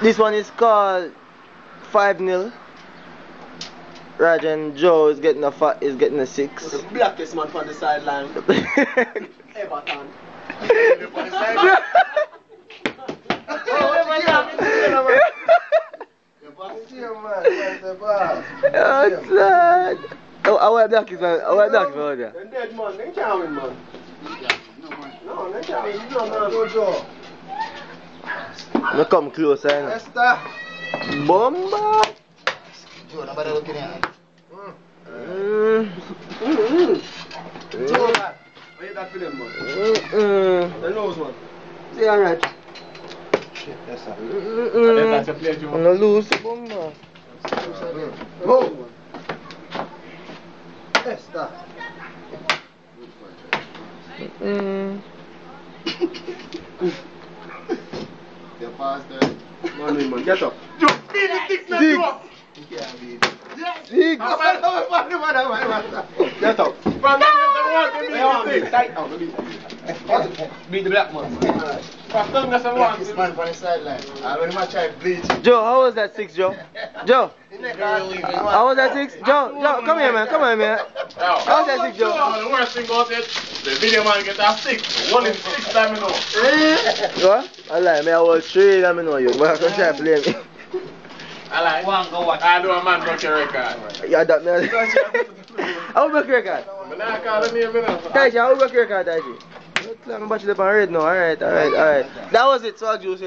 This one is called 5-0. Raj and Joe is getting a 6. The blackest man from the sideline. Everton. Oh, I black is man. I black is man. They're dead man. They can't win, man. No, they can't win. No, Joe. I come closer. Esther. Bomba. Joe, nobody looking at Joe, man. What you got for them, man? The nose, man. See, alright. Yes, sir. That's a play, Joe. I'm not lose. Bomba. Oh. Esther. Your pass there. Man, get up. Six. Yes. Six. Get up. Tight out. Beat the black man. Blackest man from the sideline. I already might try bleach. Joe, how was that 6, Joe? Joe, how was that 6? Joe, come here, man. Come on, man. How was that 6, Joe? The worst thing about it, the video man get a 6. 1 in 6 time, you know. What? I lie, man. I was 3, let me know you. But I can try to play me. I like. I do a man broke your record. Yeah, that man. How broke your record? But now I call the name, you know. Taiji, how broke your record, Taiji? I'm about to the red now. Alright. That was it. So I'll juice.